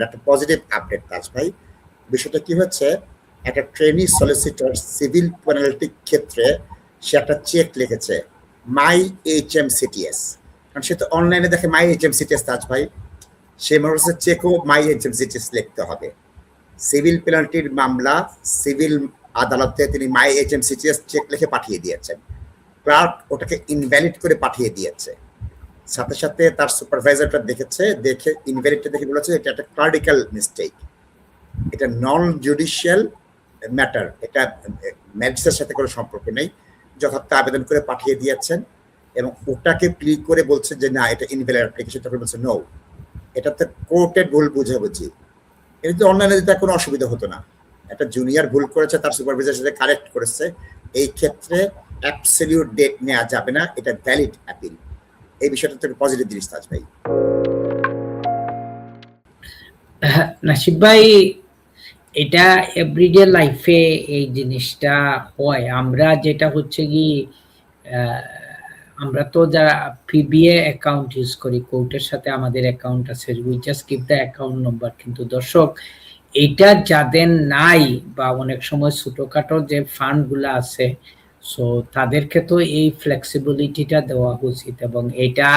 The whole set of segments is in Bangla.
একটা পজিটিভ আপডেট তাজ ভাই। বিষয়টা কি হচ্ছে, একটা ট্রেনি সলিসিটর সিভিল পেনাল্টি ক্ষেত্রে সে একটা চেক লিখেছে মাই HMCTS, কারণ সে তো অনলাইনে দেখে মাই HMCTS তাজ ভাই, সে মনে হচ্ছে চেকও মাই HMCTS লিখতে হবে। সিভিল পেনাল্টির মামলা সিভিল আদালতে তিনি মাই HMCTS চেক লিখে পাঠিয়ে দিয়েছেন, ক্লার্ক ওটাকে ইনভ্যালিড করে পাঠিয়ে দিয়েছে। সাথে সাথে তার সুপারভাইজারটা দেখেছে, দেখে ইনভ্যালিডটা দেখে বলেছে এটা একটা ক্লারিক্যাল মিস্টেক, এটা নন জুডিশিয়াল ম্যাটার, এটা ম্যাজিস্ট্রেটের সাথে কোনো সম্পর্ক নেই, যথার্থ আবেদন করে পাঠিয়ে দিয়েছেন এবং ওটাকে প্লি করে বলছে যে না এটা ইনভ্যালিড অ্যাপ্লিকেশন, তখন বলছে নো, এটা তো কোর্টের ভুল বুঝাবুঝি, এটা তো অনলাইনে দিতে কোনো অসুবিধা হতো না। একটা জুনিয়র ভুল করেছে, তার সুপারভাইজার সাথে কারেক্ট করেছে, এই ক্ষেত্রে অ্যাবসলিউট ডেট নেওয়া যাবে না, এটা ভ্যালিড অ্যাপিল। এই বিষয়টা থেকে পজিটিভ জিনিস তাজ ভাই। নাসিব ভাই, এটা এভরিডে লাইফে এই জিনিসটা হয়। আমরা যেটা হচ্ছে কি আমরা তো যারা পিবিএ অ্যাকাউন্ট ইউজ করি, কোর্টের সাথে আমাদের অ্যাকাউন্ট আছে, we just give the account number. কিন্তু দর্শক, এটা যাদের নাই বা অনেক সময় ছোটখাটো যে ফান্ডগুলো আছে, সো তাদেরকে তো এই ফ্লেক্সিবিলিটিটা দেওয়া উচিত। এবং এটা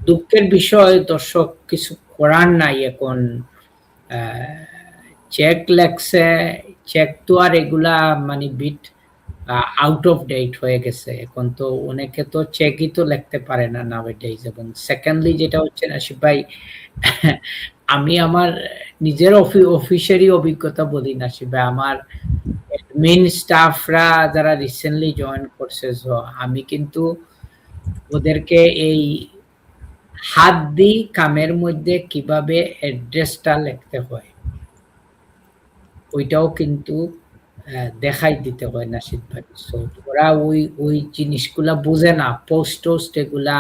দুঃখের বিষয় দর্শক, কিছু করার নাই। এখন চেক লেখছে, চেক তো আর এগুলা মানে বিট আউট অফ ডেট হয়ে গেছে। এখন তো অনেকে তো চেকই তো লিখতে পারে না নাওয়াডেজ। এবং সেকেন্ডলি যেটা হচ্ছে নাসিব ভাই, আমি আমার নিজের অফিসেরই অভিজ্ঞতা বলি নাসিব ভাই, আমার অ্যাডমিন স্টাফরা যারা রিসেন্টলি জয়েন করছে, আমি কিন্তু ওদেরকে এই হাত দিয়ে কামের মধ্যে কিভাবে অ্যাড্রেসটা লিখতে হয় ওইটাও কিন্তু দেখাই দিতে হয় নাসিব ভাই। সো ওরা ওই জিনিসগুলা বুঝে না, পোস্ট এগুলা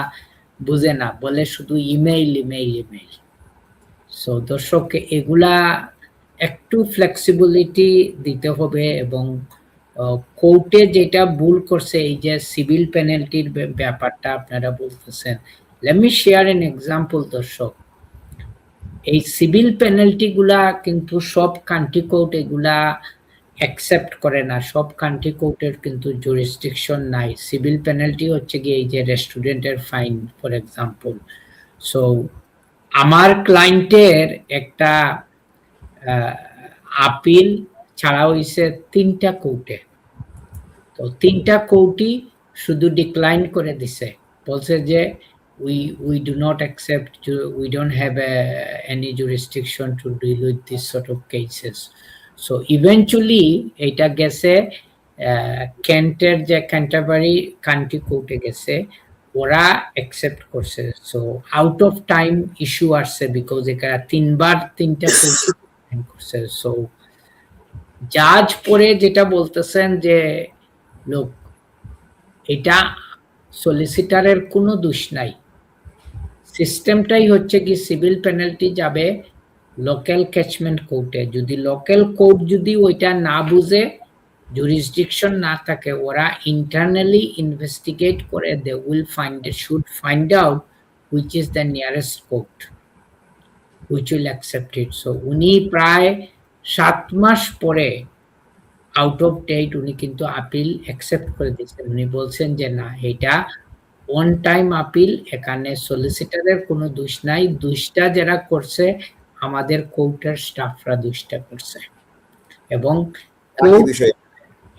বুঝে না, বলে শুধু ইমেইল ইমেইল ইমেইল। সো দর্শক, এগুলা একটু ফ্লেক্সিবিলিটি দিতে হবে। এবং কোর্টে যেটা ভুল করছে, এই যে সিভিল পেনাল্টির ব্যাপারটা আপনারা বলতেছেন, let me share an example দর্শক। এই সিভিল পেনাল্টি গুলা কিন্তু সব কান্ট্রি কোর্ট এগুলা অ্যাকসেপ্ট করে না। সব কান্ট্রি কোর্টের কিন্তু জুরিসডিকশন নাই। সিভিল পেনাল্টি হচ্ছে কি এই যে রেস্টুরেন্টের ফাইন ফর এক্সাম্পল। সো আমার ক্লায়েন্টের একটা আপিল ছাড়া হয়েছে 3টা কোর্টে, তো 3টা কোর্টই শুধু ডিক্লাইন করে দিছে, বলছে যে we do not accept, we don't have any jurisdiction to deal with this sort of cases. So eventually এটা গেছে কেন্টের যে ক্যান্টারবারি কান্ট্রি কোর্টে গেছে, ওরা অ্যাকসেপ্ট করছে। So out of time issue আসছে, বিকজ এখানে 3বার 3টা কোর্ট করছে। সো জাজ পরে যেটা বলতেছেন যে লোক, এটা সলিসিটারের কোনো দোষ নাই, সিস্টেমটাই হচ্ছে কি সিভিল পেনাল্টি যাবে লোকাল ক্যাচমেন্ট কোর্টে। যদি লোকাল কোর্ট যদি ওইটা না বুঝে, জুরিসডিকশন না থাকে, ওরা ইন্টারনালি ইনভেস্টিগেট করে, they will should find out which is the nearest court which will accept it. So উনি প্রায় 7 মাস পরে আউট অফ ডেট উনি কিন্তু আপিল অ্যাকসেপ্ট করে দিয়েছেন। উনি বলছেন যে না, এটা অন টাইম আপিল, এখানে সলিসিটারের কোনো দোষ নাই, দোষটা যারা করছে আমাদের কোর্টের স্টাফরা দোষটা করছে। এবং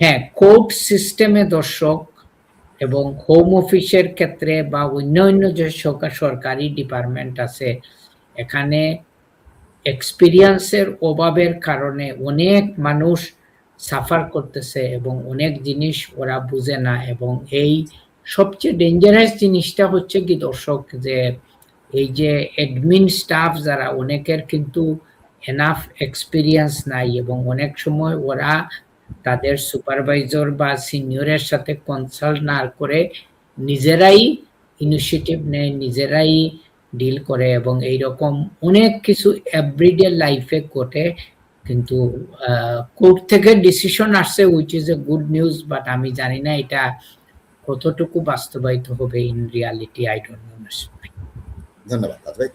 হ্যাঁ, কোর্ট সিস্টেমে দর্শক এবং হোম অফিসের ক্ষেত্রে বা অন্য যে সরকারি ডিপার্টমেন্ট আছে, এখানে এক্সপিরিয়েন্সের অভাবের কারণে অনেক মানুষ সাফার করতেছে এবং অনেক জিনিস ওরা বুঝে না। এবং এই সবচেয়ে ডেঞ্জারাস জিনিসটা হচ্ছে কি দর্শক, যে এই যে অ্যাডমিন স্টাফ যারা, অনেকের কিন্তু এনাফ এক্সপিরিয়েন্স নাই এবং অনেক সময় ওরা তাদের সুপারভাইজার বা সিনিয়রের সাথে কনসাল্ট না করে নিজেরাই ইনিশিয়েটিভ নেয়, নিজেরাই ডিল করে। এবং এইরকম অনেক কিছু এভরিডে লাইফে ঘটে। কিন্তু কোর্ট থেকে ডিসিশন আসছে, which is a good news, but আমি জানি না এটা কতটুকু বাস্তবায়িত হবে in reality, I don't know. ধন্যবাদ ভাই।